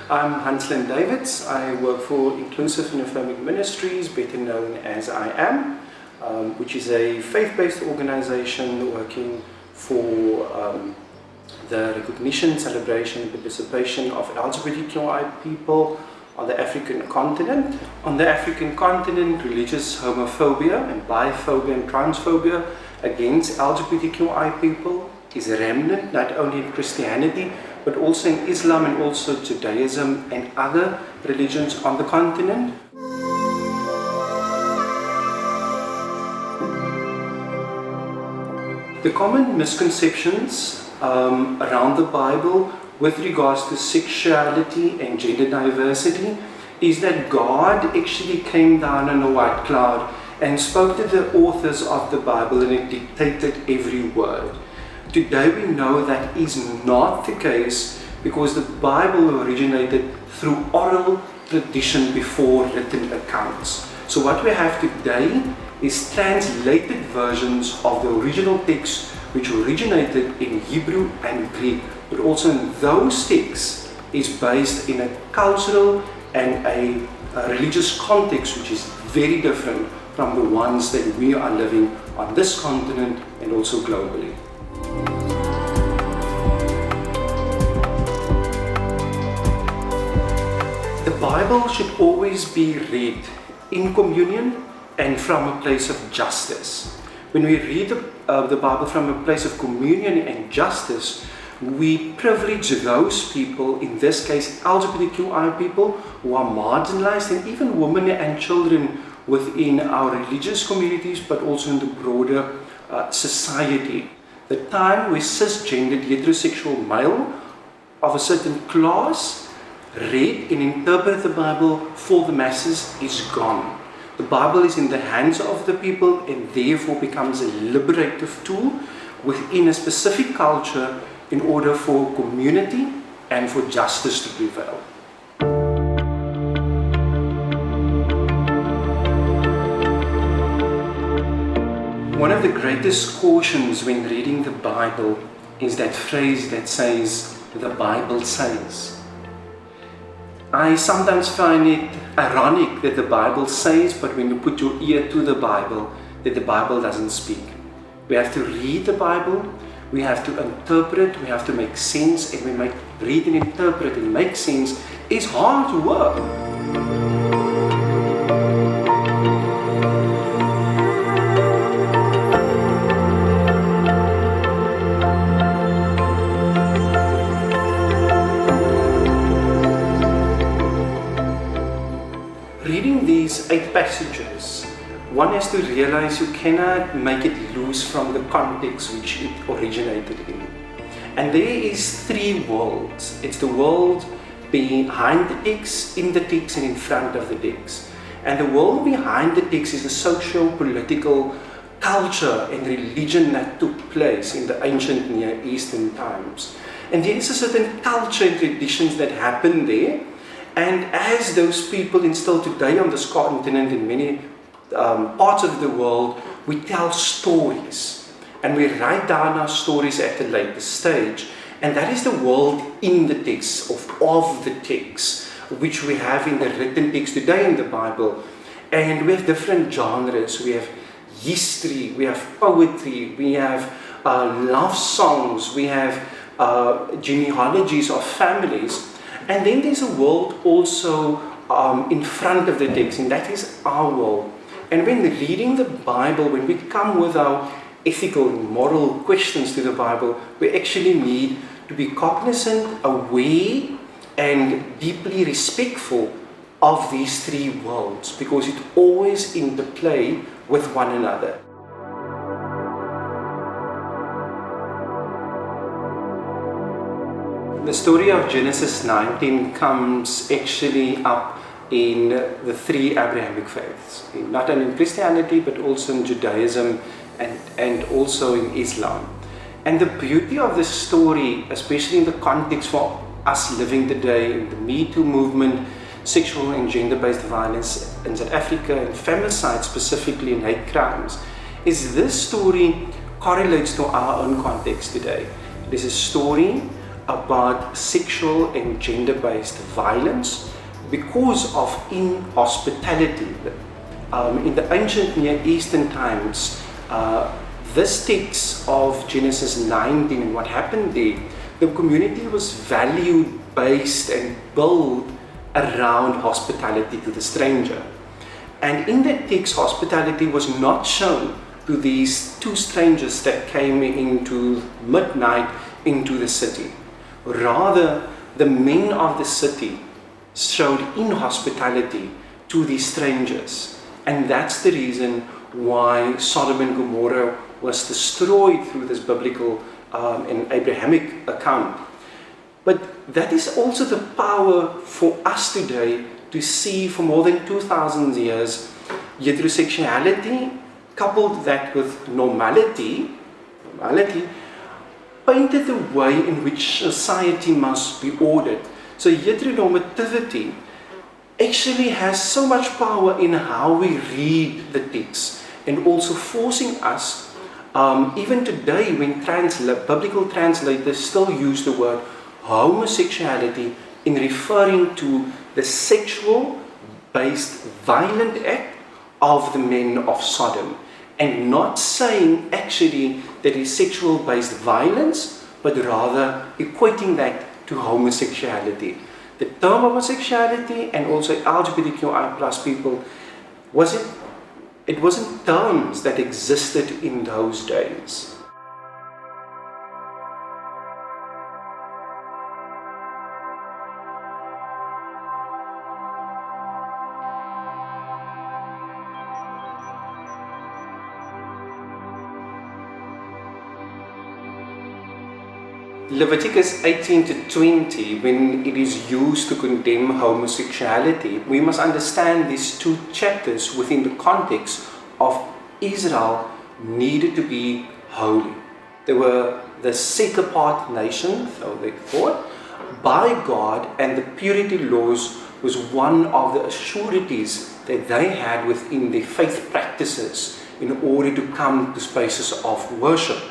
I'm Hanzline R. I work for Inclusive and Affirming Ministries, better known as I Am, which is a faith-based organization working for the recognition, celebration, and participation of LGBTIQ people on the African continent. On the African continent, religious homophobia and biphobia and transphobia against LGBTQI people is rampant, not only in Christianity, but also in Islam and also Judaism and other religions on the continent. The common misconceptions around the Bible with regards to sexuality and gender diversity is that God actually came down on a white cloud and spoke to the authors of the Bible and it dictated every word. Today we know that is not the case because the Bible originated through oral tradition before written accounts. So what we have today is translated versions of the original text which originated in Hebrew and Greek, but also in those texts is based in a cultural and a religious context which is very different from the ones that we are living on this continent and also globally. The Bible should always be read in communion and from a place of justice. When we read the Bible from a place of communion and justice, we privilege those people, in this case LGBTQI people, who are marginalized, and even women and children within our religious communities, but also in the broader society. The time where cisgendered heterosexual male of a certain class read and interpret the Bible for the masses is gone. The Bible is in the hands of the people and therefore becomes a liberative tool within a specific culture in order for community and for justice to prevail. One of the greatest cautions when reading the Bible is that phrase that says, "The Bible says." I sometimes find it ironic that the Bible says, but when you put your ear to the Bible, that the Bible doesn't speak. We have to read the Bible, we have to interpret, we have to make sense, and we read and interpret and make sense is hard work. Reading these 8 passages, one has to realize you cannot make it loose from the context which it originated in. And there is 3 worlds. It's the world behind the text, in the text, and in front of the text. And the world behind the text is the socio-political culture and religion that took place in the ancient Near Eastern times. And there is a certain culture and traditions that happened there. And as those people instill today on this continent in many parts of the world, we tell stories and we write down our stories at a later stage. And that is the world in the text, of the text, which we have in the written text today in the Bible. And we have different genres. We have history, we have poetry, we have love songs, we have genealogies of families. And then there's a world also in front of the text, and that is our world. And when reading the Bible, when we come with our ethical and moral questions to the Bible, we actually need to be cognizant, aware, and deeply respectful of these 3 worlds, because it always interplay with one another. The story of Genesis 19 comes actually up in the 3 Abrahamic faiths, not only in Christianity but also in Judaism and also in Islam. And the beauty of this story, especially in the context for us living today in the Me Too movement, sexual and gender-based violence in South Africa and femicide specifically and hate crimes, is this story correlates to our own context today. It is a story about sexual and gender-based violence because of inhospitality. In the ancient Near Eastern times, this text of Genesis 19 and what happened there, the community was value-based and built around hospitality to the stranger. And in that text, hospitality was not shown to these two strangers that came into midnight into the city. Rather, the men of the city showed inhospitality to these strangers. And that's the reason why Sodom and Gomorrah was destroyed through this biblical and Abrahamic account. But that is also the power for us today to see for more than 2,000 years heterosexuality, coupled that with normality, painted the way in which society must be ordered. So heteronormativity actually has so much power in how we read the text, and also forcing us, even today when biblical translators still use the word homosexuality in referring to the sexual-based violent act of the men of Sodom, and not saying actually that is sexual-based violence, but rather equating that to homosexuality. The term homosexuality and also LGBTQI plus people, it wasn't terms that existed in those days. Leviticus 18 to 20, when it is used to condemn homosexuality, we must understand these two chapters within the context of Israel needed to be holy. They were the set-apart nation, so they thought, by God, and the purity laws was one of the assurities that they had within their faith practices in order to come to spaces of worship.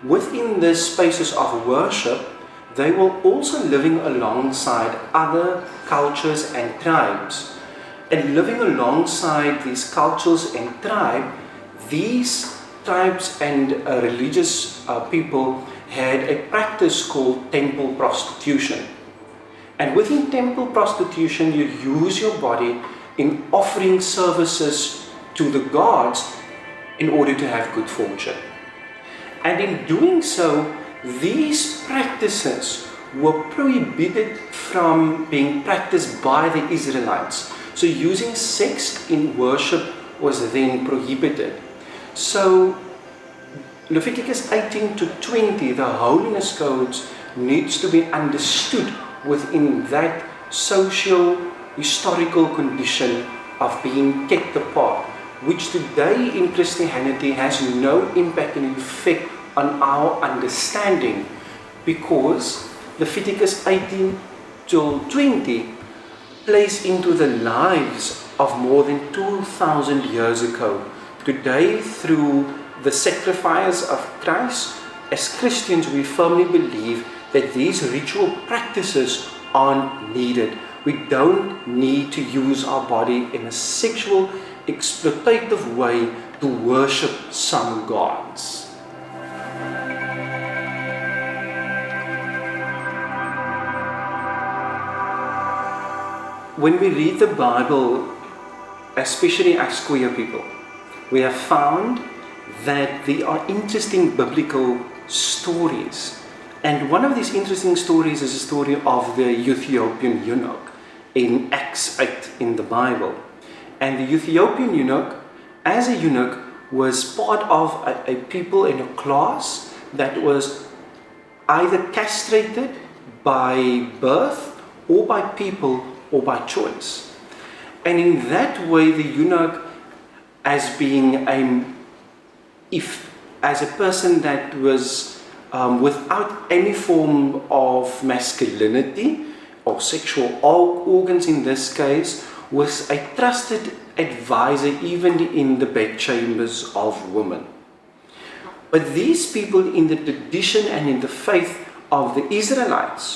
Within these spaces of worship, they were also living alongside other cultures and tribes. And living alongside these cultures and these tribes and religious people had a practice called temple prostitution. And within temple prostitution, you use your body in offering services to the gods in order to have good fortune. And in doing so, these practices were prohibited from being practiced by the Israelites. So using sex in worship was then prohibited. So Leviticus 18 to 20, the holiness codes, needs to be understood within that socio-historical condition of being kept apart, which today in Christianity has no impact and effect on our understanding, because Leviticus 18 to 20 plays into the lives of more than 2,000 years ago. Today, through the sacrifice of Christ, as Christians, we firmly believe that these ritual practices aren't needed. We don't need to use our body in a sexual, exploitative way to worship some gods. When we read the Bible, especially as queer people, we have found that there are interesting biblical stories. And one of these interesting stories is a story of the Ethiopian eunuch in Acts 8 in the Bible. And the Ethiopian eunuch, as a eunuch, was part of a people in a class that was either castrated by birth or by people or by choice. And in that way, the eunuch, as being as a person that was without any form of masculinity or sexual organs in this case, was a trusted advisor even in the bedchambers of women. But these people in the tradition and in the faith of the Israelites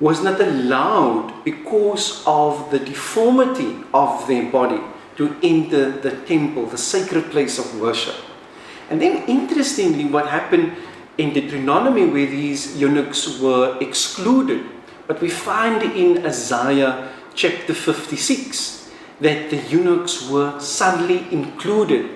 was not allowed because of the deformity of their body to enter the temple, the sacred place of worship. And then interestingly, what happened in Deuteronomy, where these eunuchs were excluded, but we find in Isaiah chapter 56 that the eunuchs were suddenly included,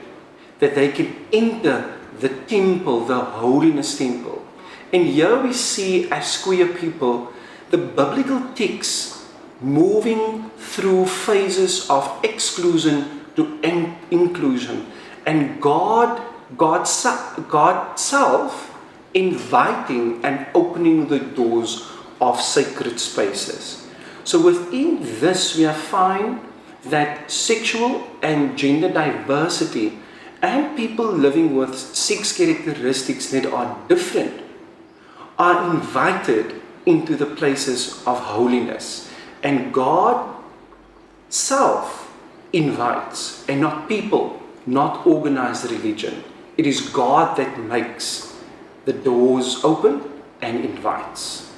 that they can enter the temple, the holiness temple. And here we see, as queer people, the biblical text moving through phases of exclusion to inclusion, and God self inviting and opening the doors of sacred spaces. So within this, we find that sexual and gender diversity and people living with sex characteristics that are different are invited into the places of holiness. And God self invites, and not people, not organized religion. It is God that makes the doors open and invites.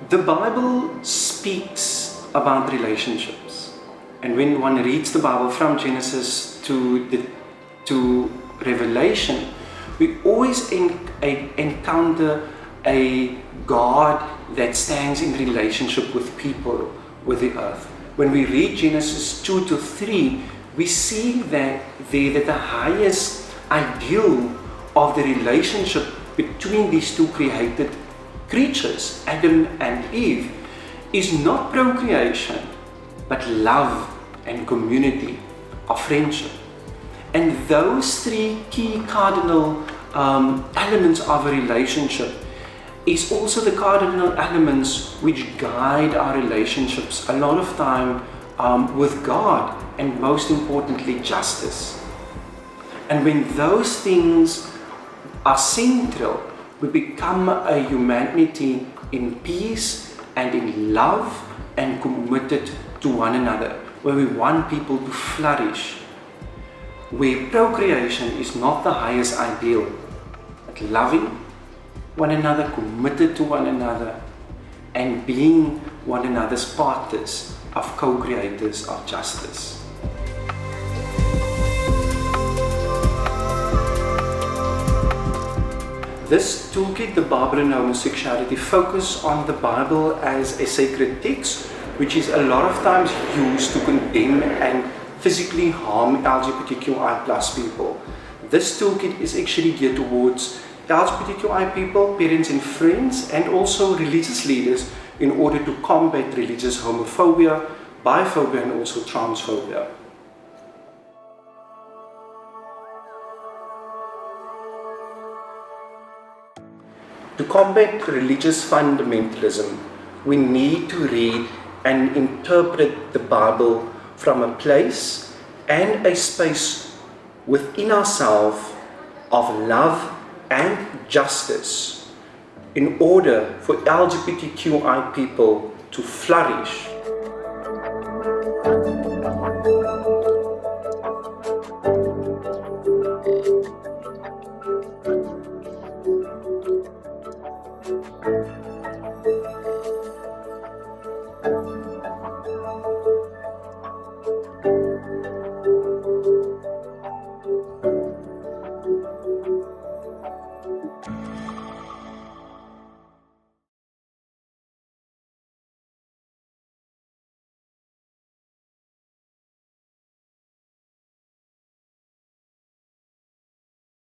The Bible speaks about relationships, and when one reads the Bible from Genesis to Revelation, we always encounter a God that stands in relationship with people, with the earth. When we read Genesis 2 to 3, we see that the highest ideal of the relationship between these two created creatures, Adam and Eve, is not procreation, but love and community of friendship. And those three key cardinal elements of a relationship is also the cardinal elements which guide our relationships a lot of time with God, and most importantly, justice. And when those things are central, we become a humanity in peace and in love and committed to one another, where we want people to flourish, where procreation is not the highest ideal, but loving one another, committed to one another, and being one another's partners of co-creators of justice. This toolkit, the Bible and Homosexuality, focus on the Bible as a sacred text, which is a lot of times used to condemn and physically harm LGBTQI+ people. This toolkit is actually geared towards LGBTQI people, parents and friends, and also religious leaders in order to combat religious homophobia, biphobia, and also transphobia. To combat religious fundamentalism, we need to read and interpret the Bible from a place and a space within ourselves of love and justice in order for LGBTQI people to flourish